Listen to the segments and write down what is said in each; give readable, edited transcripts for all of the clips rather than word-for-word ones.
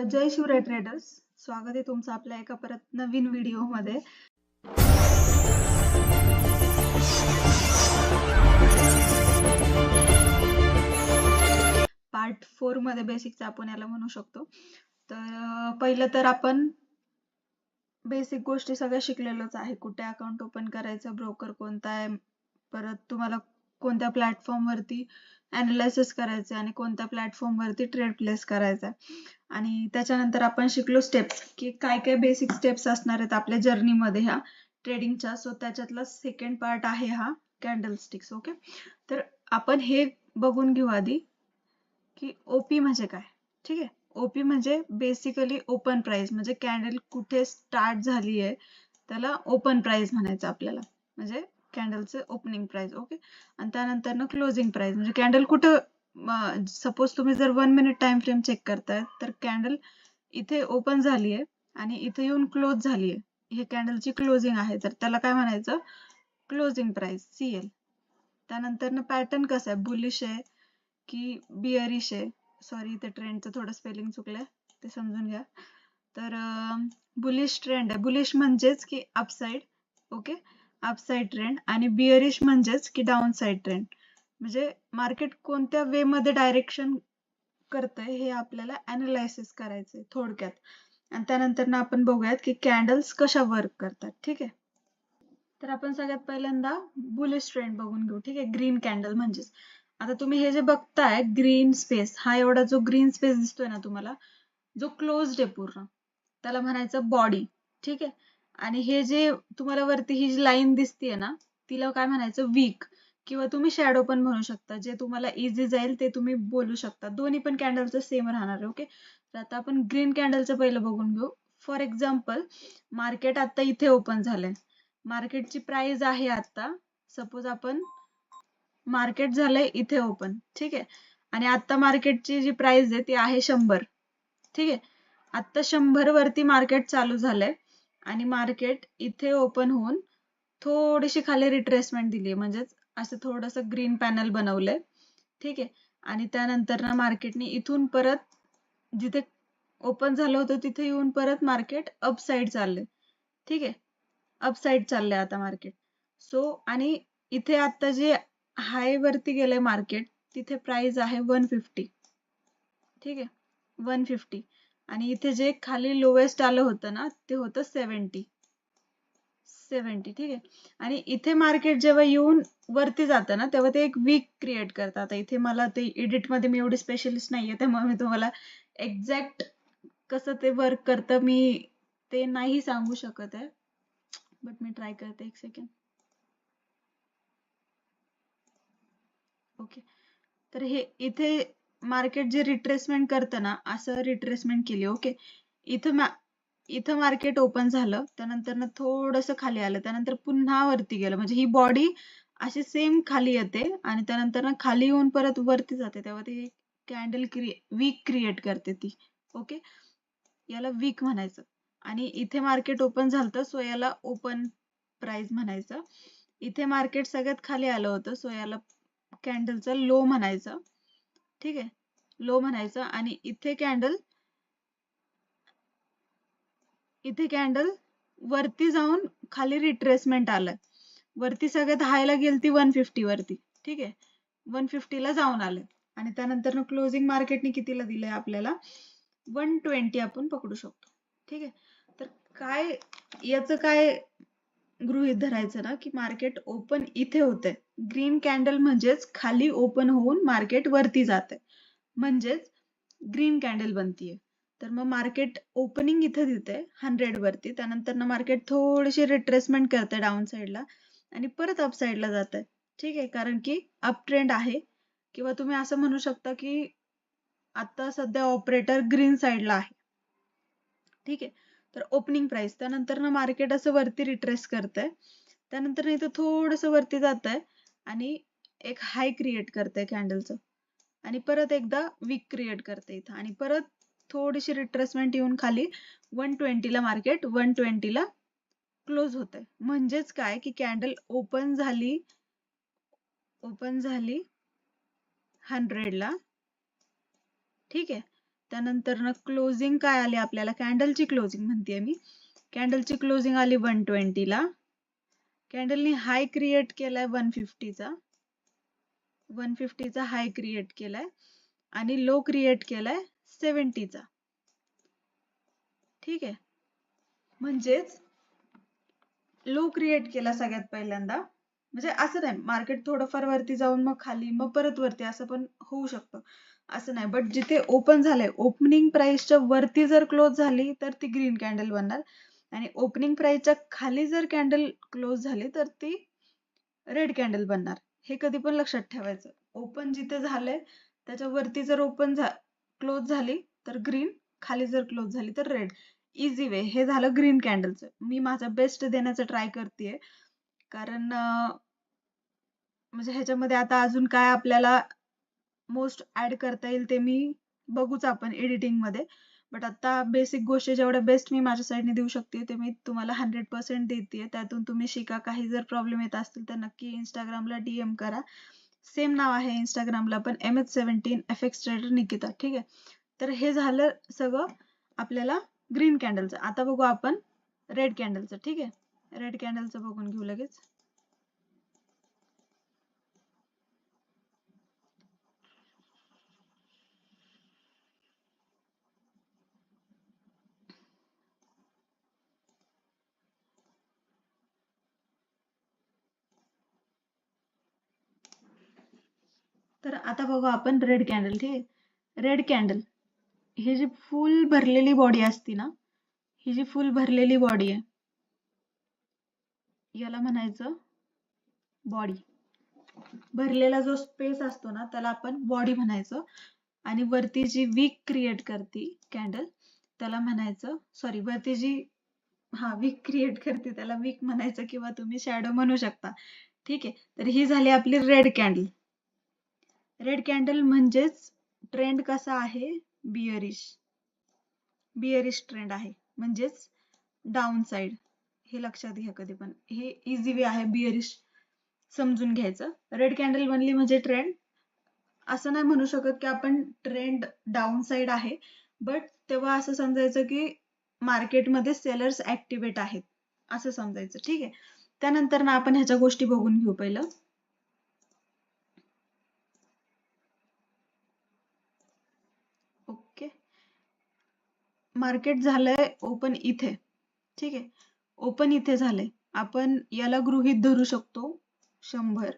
जय Shivray traders, स्वागत आहे तुमचं आपल्या एका परत नवीन व्हिडिओमध्ये. पार्ट 4 मध्ये बेसिकचा आपण याला म्हणू शकतो. तर पहिलं तर आपण बेसिक गोष्टी सगळ्या शिकलेलोच आहे. कुठे अकाउंट ओपन करायचं, ब्रोकर कोणता आहे, परत तुम्हाला कोणत्या प्लॅटफॉर्म वरती अनालिसिस करायचे आणि कोणत्या प्लॅटफॉर्म वरती ट्रेड प्लेस करायचा. आणि त्याच्यानंतर आपण शिकलो स्टेप्स, की काय काय बेसिक स्टेप्स असणार आहेत आपल्या जर्नीमध्ये ह्या ट्रेडिंगच्या. सो त्याच्यातला सेकंड पार्ट आहे हा कॅन्डलस्टिक्स. ओके, तर आपण हे बघून घेऊ आधी की ओपी म्हणजे काय. ठीक आहे, ओपी म्हणजे बेसिकली ओपन प्राइस, म्हणजे कॅन्डल कुठे स्टार्ट झाली आहे त्याला ओपन प्राइस म्हणायचं आपल्याला, म्हणजे कॅन्डलचं ओपनिंग प्राइस. ओके, आणि त्यानंतर ना क्लोजिंग प्राइस, म्हणजे कॅन्डल कुठं, सपोज तुम्ही जर 1 मिनिट टाइम फ्रेम चेक करताय तर कॅन्डल इथे ओपन झाली आहे आणि इथे येऊन क्लोज झाली आहे, हे कॅन्डलची क्लोजिंग आहे, तर त्याला काय म्हणायचं, क्लोजिंग प्राइस, CL. त्यानंतर ना पॅटर्न कसा आहे, बुलिश आहे की बिअरिश आहे. सॉरी, इथे ट्रेंडचं थोडं स्पेलिंग चुकलंय, ते समजून घ्या. तर बुलिश ट्रेंड आहे, बुलिश म्हणजेच की अपसाइड. Okay, upside trend. आणि बिअरिश म्हणजेच की डाऊन साइड ट्रेंड. म्हणजे मार्केट कोणत्या वे मध्ये डायरेक्शन करतंय हे आपल्याला अनालायसिस करायचंय थोडक्यात. आणि त्यानंतर ना आपण बघूयात की कॅन्डल्स कशा वर्क करतात. ठीक आहे, तर आपण सगळ्यात पहिल्यांदा बुलिश ट्रेंड बघून घेऊ. ठीक आहे, ग्रीन कॅन्डल म्हणजेच आता तुम्ही हे जे बघताय ग्रीन स्पेस, हा एवढा जो ग्रीन स्पेस दिसतोय ना तुम्हाला, जो क्लोज्ड आहे पूर्ण, त्याला म्हणायचं बॉडी. ठीक आहे, आणि हे जे तुम्हाला वरती ही जी लाईन दिसतीये ना, तिला काय म्हणायचं, वीक, किंवा तुम्ही शॅडो पण म्हणू शकता. जे तुम्हाला इझी जाईल ते तुम्ही बोलू शकता. दोन्ही पण कॅन्डलचं सेम राहणार आहे. ओके, तर आता आपण ग्रीन कॅन्डलचं पहिलं बघून घेऊ. फॉर एक्झाम्पल, मार्केट आता इथे ओपन झालंय, मार्केटची प्राइस आहे आता, सपोज आपण मार्केट झालंय इथे ओपन. ठीक आहे, आणि आता मार्केटची जी प्राइस आहे ती आहे 100. ठीक आहे, आता 100 वरती मार्केट चालू झालंय आणि मार्केट इथे ओपन होऊन थोडीशी खाली रिट्रेसमेंट दिली, म्हणजेच असं थोडंसं ग्रीन पॅनल बनवलंय. ठीक आहे, आणि त्यानंतर ना मार्केटने इथून परत जिथे ओपन झालं होतं तिथे येऊन परत मार्केट अप साइड चाललंय. ठीक आहे, अप साइड चाललंय आता मार्केट. सो आणि इथे आता जे हाय वरती गेलंय मार्केट, तिथे प्राइस आहे 150. ठीक आहे, 150. आणि इथे जे खाली लोएस्ट आलं होतं ना ते होतं 70. ठीक आहे, आणि इथे मार्केट जेव्हा येऊन वरती जातं ना तेव्हा ते एक वीक क्रिएट करतात. आता इथे मला ते एडिट मध्ये मी एवढी स्पेशलिस्ट नाहीये, त्यामुळे मी तुम्हाला एक्झॅक्ट कसं ते वर्क करतं मी ते नाही सांगू शकत आहे, बट मी ट्राय करते. एक सेकंड. ओके, तर हे इथे मार्केट जे रिट्रेसमेंट करतं ना, असं रिट्रेसमेंट केली. ओके, इथं मार्केट ओपन झालं, त्यानंतर ना थोडंसं खाली आलं, त्यानंतर पुन्हा वरती गेलं, म्हणजे ही बॉडी अशी सेम खाली येते आणि त्यानंतर ना खाली येऊन परत वरती जाते, तेव्हा ती कॅन्डल वीक क्रिएट करते ती. ओके, याला वीक म्हणायचं. आणि इथे मार्केट ओपन झालं, सो याला ओपन प्राइस म्हणायचं. इथे मार्केट सगळ्यात खाली आलं होतं, सो याला कॅन्डलचा लो म्हणायचं. ठीक आहे, लो म्हणायचं. आणि इथे कॅन्डल वरती जाऊन खाली रिट्रेसमेंट आलंय, वरती सगळ्यात हायला गेलती 150 वरती. ठीक आहे, 150 ला जाऊन आले आणि त्यानंतर क्लोजिंग मार्केटने कितीला दिलंय आपल्याला, 120 आपण पकडू शकतो. ठीक आहे, तर काय याचं काय गृहीत धरायचं ना, की मार्केट ओपन इथे होतंय, ग्रीन कॅन्डल म्हणजेच खाली ओपन होऊन मार्केट वरती जाते, म्हणजेच ग्रीन कॅन्डल बनतीये. तर मग मार्केट ओपनिंग इथे देते 100 वरती, त्यानंतर ना मार्केट थोडीशी रिट्रेसमेंट करते डाऊन साइडला आणि परत अप साइडला जात आहे. ठीक आहे, कारण की अप ट्रेंड आहे, किंवा तुम्ही असं म्हणू शकता की आता सध्या ऑपरेटर ग्रीन साइडला आहे. ठीक आहे, तर ओपनिंग प्राइस, त्यानंतर ना मार्केट असं वरती रिट्रेस करतंय, त्यानंतर इथं थोडंसं वरती जात आहे आणि एक हाय क्रिएट करतंय कॅन्डलचं, आणि परत एकदा वीक क्रिएट करते इथं, आणि परत थोडीशी रिट्रेसमेंट येऊन खाली 120 ला मार्केट 120 ला क्लोज होतंय. म्हणजेच काय की कॅन्डल ओपन झाली 100 ला. ठीक आहे, त्यानंतर ना क्लोजिंग काय आली आपल्याला, कॅन्डलची क्लोजिंग म्हणते मी, कॅन्डलची क्लोजिंग आली 120 ला. कॅन्डलनी हाय क्रिएट केलाय 150चा, 150चा हाय क्रिएट केलाय आणि लो क्रिएट केलाय 70चा. ठीक आहे, म्हणजेच लो क्रिएट केला सगळ्यात पहिल्यांदा. म्हणजे असं नाही मार्केट थोडंफार वरती जाऊन मग खाली मग परत वरती असं पण होऊ शकतं, असं नाही. बट जिथे ओपन झालंय, ओपनिंग प्राइसच्या वरती जर क्लोज झाली तर ती ग्रीन कॅन्डल बनणार आणि ओपनिंग प्राइसच्या खाली जर कॅन्डल क्लोज झाली तर ती रेड कॅन्डल बनणार. हे कधी पण लक्षात ठेवायचं. ओपन जिथे झालंय त्याच्या वरती जर क्लोज झाली तर ग्रीन, खाली जर क्लोज झाली तर रेड. इझी वे. हे झालं ग्रीन कॅन्डलचं. मी माझा बेस्ट देण्याचा ट्राय करतेय, कारण म्हणजे ह्याच्यामध्ये आता अजून काय आपल्याला मोस्ट ऍड करता येईल ते मी बघूच आपण एडिटिंग मध्ये. बट आता बेसिक गोष्टी जेवढ्या बेस्ट मी माझ्या साईडने देऊ शकते ते मी तुम्हाला 100% देते. त्यातून तुम्ही शिका. काही जर प्रॉब्लेम येत असतील तर नक्की इंस्टाग्रामला DM करा. सेम नाव आहे इंस्टाग्रामला पण, MH17 FX ट्रेडर निकिता. ठीक आहे, तर हे झालं सगळं आपल्याला ग्रीन कॅन्डलचं. आता बघू आपण रेड कॅन्डलचं. ठीक आहे, रेड कॅन्डलचं बघून घेऊ लगेच. तर आता बघू आपण रेड कॅन्डल. ठीक आहे, रेड कॅन्डल ही जी फुल भरलेली बॉडी असती ना, ही जी फुल भरलेली बॉडी आहे याला म्हणायचं बॉडी. भरलेला जो स्पेस असतो ना त्याला आपण बॉडी म्हणायचं. आणि वरती जी वीक क्रिएट करते कॅन्डल त्याला म्हणायचं, सॉरी, वरती जी वीक क्रिएट करते त्याला वीक म्हणायचं किंवा तुम्ही शॅडो म्हणू शकता. ठीक आहे, तर ही झाली आपली रेड कॅन्डल. रेड कॅन्डल म्हणजेच ट्रेंड कसा आहे, बिअरिश. बिअरिश ट्रेंड आहे, म्हणजेच डाऊन साइड. हे लक्षात घ्या कधी पण. हे इझी वे आहे बिअरिश समजून घ्यायचं. रेड कॅन्डल बनली म्हणजे ट्रेंड. असं नाही म्हणू शकत की आपण ट्रेंड डाऊन साइड आहे, बट तेव्हा असं समजायचं की मार्केटमध्ये सेलर्स ऍक्टिव्हेट आहेत असं समजायचं. ठीक आहे, त्यानंतर ना आपण ह्याच्या गोष्टी बघून घेऊ पहिलं. ओके, मार्केट झालंय ओपन इथे. ठीक आहे, ओपन इथे झालंय. आपण याला गृहीत धरू शकतो 100.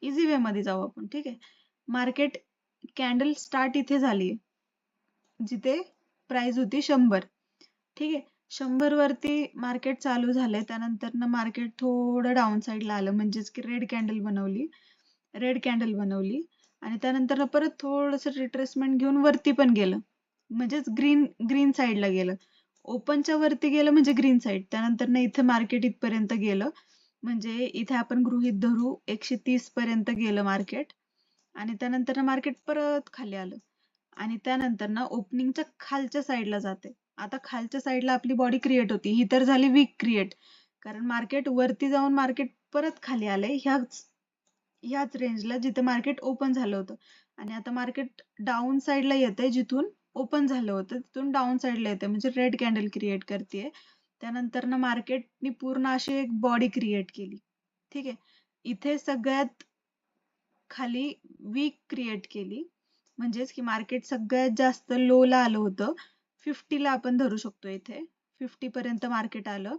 इझी वे मध्ये जाऊ आपण. ठीक आहे, मार्केट कॅन्डल स्टार्ट इथे झाली जिथे प्राइस होती 100. ठीक आहे, 100 वरती मार्केट चालू झालंय. त्यानंतर ना मार्केट थोडं डाऊन साईडला आलं, म्हणजेच की रेड कॅन्डल बनवली आणि त्यानंतर परत थोडंसं रिट्रेसमेंट घेऊन वरती पण गेलं, म्हणजेच ग्रीन साईडला गेलं. ओपनच्या वरती गेलं म्हणजे ग्रीन साईड. त्यानंतर ना इथे मार्केट इथपर्यंत गेलं, म्हणजे इथे आपण गृहीत धरू 130 पर्यंत गेलं मार्केट. आणि त्यानंतर ना मार्केट परत खाली आलं आणि त्यानंतर ना ओपनिंगच्या खालच्या साईडला जाते. आता खालच्या साईडला आपली बॉडी क्रिएट होती, ही तर झाली वीक क्रिएट, कारण मार्केट वरती जाऊन मार्केट परत खाली आलंय ह्याच रेंजला जिथे मार्केट ओपन झालं होतं. आणि आता मार्केट डाऊन साईडला येतंय, जिथून ओपन झालं होतं तिथून डाऊन साईडला येते, म्हणजे रेड कॅन्डल क्रिएट करते. त्यानंतर ना मार्केटनी पूर्ण अशी एक बॉडी क्रिएट केली. ठीक आहे, इथे सगळ्यात खाली वीक क्रिएट केली, म्हणजेच की मार्केट सगळ्यात जास्त लो ला आलं होतं. 50 ला आपण धरू शकतो. इथे 50 पर्यंत मार्केट आलं.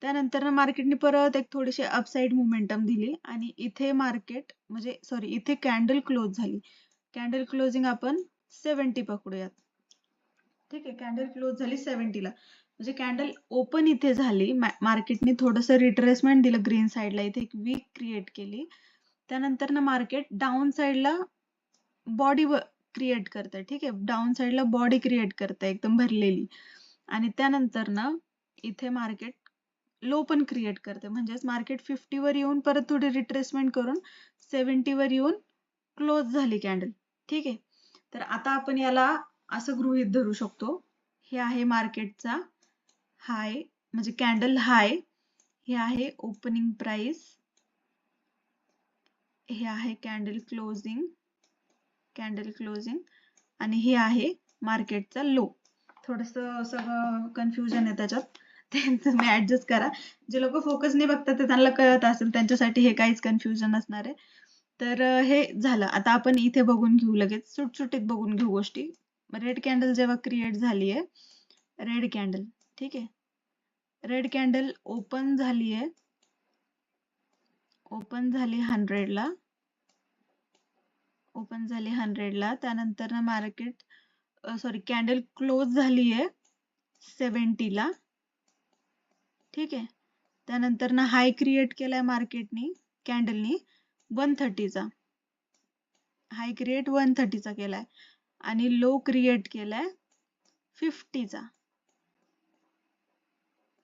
त्यानंतर मार्केटने परत एक थोडीशी अपसाइड मोमेंटम दिली आणि इथे मार्केट म्हणजे सॉरी इथे कॅन्डल क्लोज झाली. कॅन्डल क्लोजिंग आपण 70 पकडूयात. ठीक आहे, कॅन्डल क्लोज झाली 70 ला, म्हणजे कॅन्डल ओपन इथे झाली. मार्केटने थोडंसं रिट्रेसमेंट दिलं ग्रीन साईडला, इथे एक वीक क्रिएट केली. त्यानंतर ना मार्केट डाऊन साईडला बॉडी क्रिएट करतंय. ठीक आहे, डाऊन साईडला बॉडी क्रिएट करतंय एकदम भरलेली. आणि त्यानंतर ना इथे मार्केट लो पण क्रिएट करते, म्हणजेच मार्केट 50 वर येऊन परत थोडी रिट्रेसमेंट करून 70 वर येऊन क्लोज झाली कॅन्डल. ठीक आहे, तर आता आपण याला असं गृहीत धरू शकतो, हे आहे मार्केटचा हाय, म्हणजे कॅन्डल हाय, हे आहे ओपनिंग प्राइस, हे आहे कॅन्डल क्लोजिंग आणि हे आहे मार्केटचा लो. थोडस सगळं कन्फ्युजन आहे त्याच्यात, ते तुम्ही ऍडजस्ट करा. जे लोक फोकस नाही बघतात ते त्यांना कळत असेल, त्यांच्यासाठी हे काहीच कन्फ्युजन नसणार आहे. तर हे झालं. आता आपण इथे बघून घेऊ, लगेच सुटसुटीत बघून घेऊ गोष्टी. रेड कॅन्डल जेव्हा क्रिएट झाली आहे, रेड कॅन्डल, ठीक आहे, रेड कॅन्डल ओपन झाली आहे, ओपन झाली 100 ला, ओपन झाली 100 ला. त्यानंतर ना मार्केट सॉरी कॅन्डल क्लोज झाली आहे 70 ला, ठीक आहे. त्यानंतर ना हाय क्रिएट केलाय मार्केटनी, कॅन्डलनी 130 चा, हाय क्रिएट 130 चा केलाय आणि लो क्रिएट केलाय 50 चा.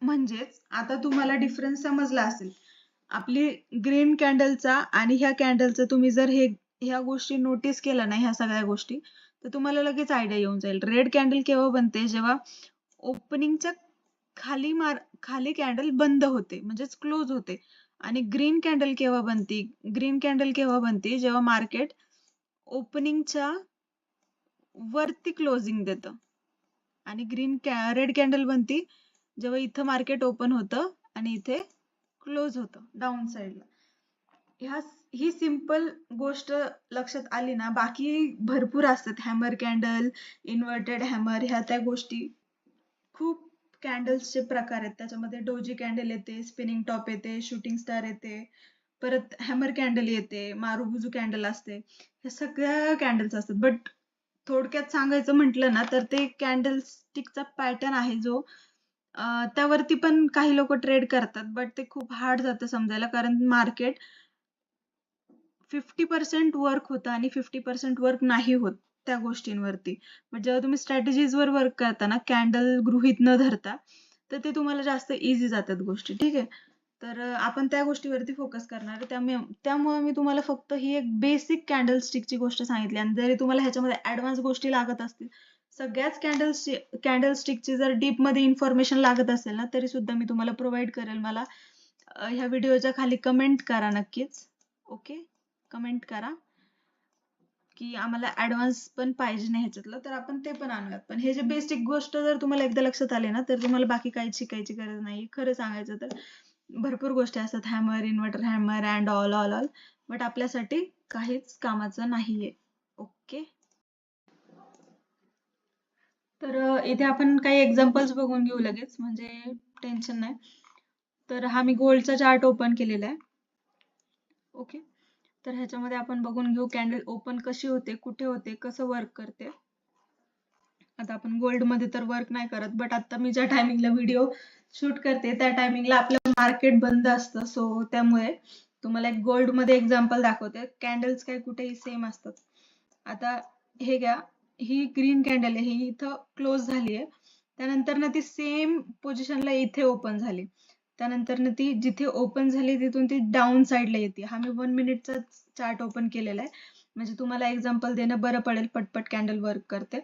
म्हणजेच आता तुम्हाला डिफरन्स समजला असेल. आपली ग्रीन कॅन्डलचा आणि ह्या कॅन्डलचा तुम्ही जर ह्या गोष्टी नोटीस केल्या ना, ह्या सगळ्या गोष्टी, तर तुम्हाला लगेच आयडिया येऊन जाईल. रेड कॅन्डल केव्हा बनते, जेव्हा ओपनिंगच्या खाली कॅन्डल बंद होते, म्हणजेच क्लोज होते. आणि ग्रीन कॅन्डल केव्हा बनते, ग्रीन कॅन्डल केव्हा बनते, जेव्हा मार्केट ओपनिंगच्या वरती क्लोजिंग देतं. आणि रेड कॅन्डल बनती जेव्हा इथं मार्केट ओपन होतं आणि इथे क्लोज होतं डाऊन साईडला. ही सिंपल गोष्ट लक्षात आली ना, बाकी भरपूर असतात. हॅमर कॅन्डल, इन्व्हर्टेड हॅमर, ह्या त्या गोष्टी, खूप कॅन्डल्सचे प्रकार आहेत. त्याच्यामध्ये डोजी कॅन्डल येते, स्पिनिंग टॉप येते, शूटिंग स्टार येते, परत हॅमर कॅन्डल येते, मारुबुजू कॅन्डल असते. हे सगळ्या कॅन्डल्स असतात. बट थोडक्यात सांगायचं म्हटलं ना, तर ते कॅन्डल स्टिकचा पॅटर्न आहे जो त्यावरती पण काही लोक ट्रेड करतात, बट ते खूप हार्ड जातं समजायला, कारण मार्केट 50% वर्क होतं आणि 50% वर्क नाही होत त्या गोष्टींवरती. बट जेव्हा तुम्ही स्ट्रॅटेजीजवर वर्क करता ना, कॅन्डल गृहीत न धरता, तर ते तुम्हाला जास्त इझी जातात गोष्टी, ठीक आहे. तर आपण त्या गोष्टीवरती फोकस करणार आहे. त्यामुळे मी तुम्हाला फक्त ही एक बेसिक कॅन्डल स्टिकची गोष्ट सांगितली. आणि जरी तुम्हाला ह्याच्यामध्ये ऍडव्हान्स गोष्टी लागत असतील, सगळ्याच कॅन्डल स्टिकची जर डीप मध्ये इन्फॉर्मेशन लागत असेल ना, तरी सुद्धा मी तुम्हाला प्रोव्हाइड करेल. मला ह्या व्हिडिओच्या खाली कमेंट करा नक्कीच. ओके, कमेंट करा की आम्हाला ऍडव्हान्स पण पाहिजे नाही ह्याच्यातलं, तर आपण ते पण आणूयात. पण हे जे बेसिक गोष्ट जर तुम्हाला एकदा लक्षात आली ना, तर तुम्हाला बाकी काहीच शिकायची गरज नाही. खरं सांगायचं तर भरपूर गोष्टी असतात, hammer, inverter hammer and all, but आपल्यासाठी काहीच कामाचं नाहीये. ओके, तर इथे आपण काही एक्झाम्पल्स बघून घेऊ लगेच, म्हणजे टेन्शन नाही. तर हा मी गोल्डचा चार्ट ओपन केलेला आहे. ओके, तर ह्याच्यामध्ये आपण बघून घेऊ कॅन्डल ओपन कशी होते, कुठे होते, कसं वर्क करते. आता आपण गोल्ड मध्ये तर वर्क नाही करत, बट आता मी ज्या टायमिंगला व्हिडिओ शूट करते त्या टायमिंगला आपलं मार्केट बंद असतं, सो त्यामुळे तुम्हाला एक गोल्ड मध्ये एक्झाम्पल दाखवते. कॅन्डल्स काय कुठेही सेम असतात. आता हे घ्या, ही ग्रीन कॅन्डल आहे, ही इथं क्लोज झाली आहे. त्यानंतर ना ती सेम पोझिशनला इथे ओपन झाली. त्यानंतर ना ती जिथे ओपन झाली तिथून ती डाऊन साईडला येते. हा मी 1 मिनिटचा चार्ट ओपन केलेला आहे, म्हणजे तुम्हाला एक्झाम्पल देणं बरं पडेल, पटपट कॅन्डल वर्क करते.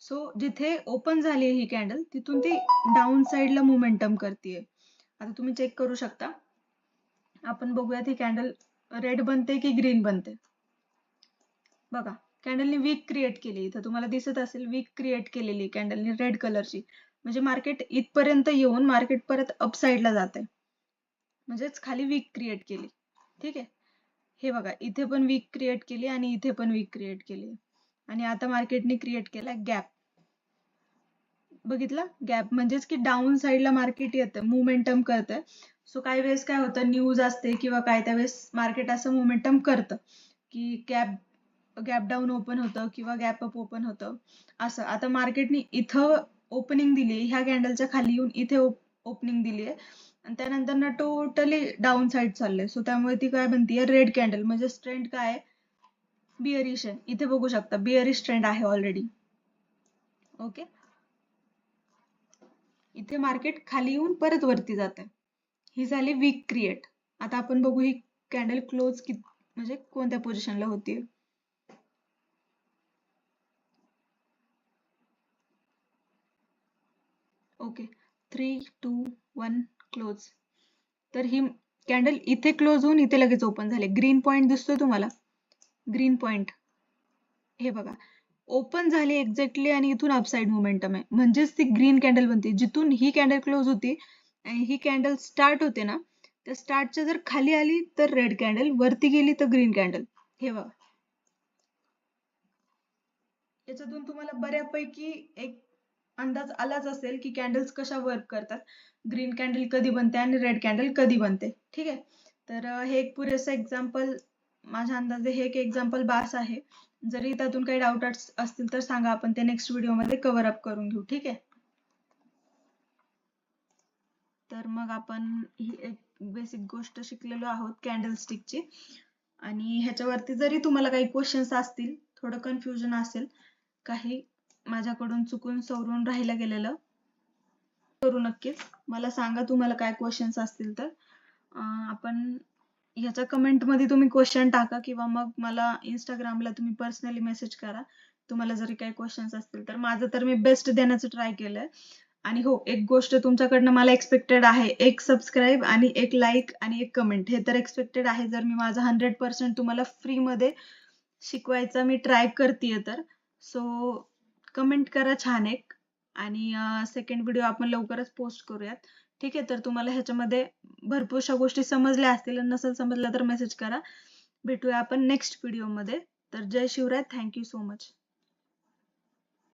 सो जिथे ओपन झाली आहे ही कॅन्डल, तिथून ती डाऊन साईडला मोमेंटम करते. आता तुम्ही चेक करू शकता. आपण बघूयात ही कॅन्डल रेड बनते की ग्रीन बनते. बघा, कॅन्डलनी वीक क्रिएट केली. इथं तुम्हाला दिसत असेल वीक क्रिएट केलेली कॅन्डलनी रेड कलरची. म्हणजे मार्केट इथपर्यंत येऊन मार्केट परत अप साईडला जात आहे, म्हणजेच खाली वीक क्रिएट केली. ठीक आहे, हे बघा, इथे पण वीक क्रिएट केली आणि इथे पण वीक क्रिएट केली. आणि आता मार्केटने क्रिएट केला गॅप. बघितलं, गॅप म्हणजेच की डाऊन साईडला मार्केट येतं, मोमेंटम करतं. सो काही वेळेस काय होतं, न्यूज असते किंवा काय, त्यावेळेस मार्केट असं मोमेंटम करतं की गॅप डाऊन ओपन होतं किंवा गॅप अप ओपन होतं असं. आता मार्केटने इथं ओपनिंग दिली, ह्या कॅन्डलच्या खाली येऊन इथे ओपनिंग दिली आहे आणि त्यानंतर ना टोटली डाऊन साईड चाललंय. सो त्यामुळे ती काय बनतीये, रेड कॅन्डल. म्हणजे ट्रेंड काय आहे, बिअरिश आहे. इथे बघू शकता बिअरिश ट्रेंड आहे ऑलरेडी. ओके, इथे मार्केट खाली येऊन परत वरती जात आहे. ही झाली वीक क्रिएट. आता आपण बघू ही कॅन्डल क्लोज म्हणजे कोणत्या पोझिशनला होती. Okay, 3, 2, 1 close. तर ही कॅन्डल इथे क्लोज होऊन इथे लगेच ओपन झाले. ग्रीन पॉइंट दिसतोय तुम्हाला, ग्रीन पॉइंट हे बघा. ओपन झाली एक्झॅक्टली आणि इथून अपसाईड मोमेंटम आहे, म्हणजेच ती ग्रीन कॅन्डल बनते. जिथून ही कॅन्डल क्लोज होती आणि ही कॅन्डल स्टार्ट होते ना, त्या स्टार्टच्या जर खाली आली तर रेड कॅन्डल, वरती गेली तर ग्रीन कॅन्डल. हे बघा, याच्यातून तुम्हाला बऱ्यापैकी एक अंदाज आलाच असेल की कॅन्डल्स कशा वर्क करतात, ग्रीन कॅन्डल कधी बनते आणि रेड कॅन्डल कधी बनते. ठीक आहे, तर हे एक पुरेसं एक्झाम्पल, माझ्या अंदाजे हे एक एक्झाम्पल बास आहे. जरी त्यातून काही डाऊट असतील तर सांगा, आपण ते नेक्स्ट व्हिडिओमध्ये कव्हर अप करून घेऊ. ठीक आहे, तर मग आपण ही एक बेसिक गोष्ट शिकलेलो आहोत कॅन्डल स्टिकची. आणि ह्याच्यावरती जरी तुम्हाला काही क्वेश्चन्स असतील, थोडं कन्फ्युजन असेल, काही माझ्याकडून चुकून सवरून राहिलं गेलेलं, करू नक्कीच मला सांगा तुम्हाला काय क्वेश्चन्स असतील तर. आपण ह्याच्या कमेंट मध्ये तुम्ही क्वेश्चन टाका किंवा मग मला इंस्टाग्रामला तुम्ही पर्सनली मेसेज करा, तुम्हाला जरी काही क्वेश्चन्स असतील तर. माझं तर मी बेस्ट देण्याचं ट्राय केलंय. आणि हो, एक गोष्ट तुमच्याकडनं मला एक्सपेक्टेड आहे, एक सबस्क्राईब आणि एक लाईक आणि एक कमेंट, हे तर एक्सपेक्टेड आहे. जर मी माझा 100% तुम्हाला फ्रीमध्ये शिकवायचा मी ट्राय करतेय तर. सो कमेंट करा छान एक. आणि सेकंड व्हिडिओ आपण लवकरच पोस्ट करूयात. ठीक आहे, तर तुम्हाला ह्याच्यामध्ये भरपूरशा गोष्टी समजल्या असतील, नसेल समजल्या तर मेसेज करा. भेटूया आपण नेक्स्ट व्हिडिओमध्ये. तर जय शिवराय, थँक्यू सो मच.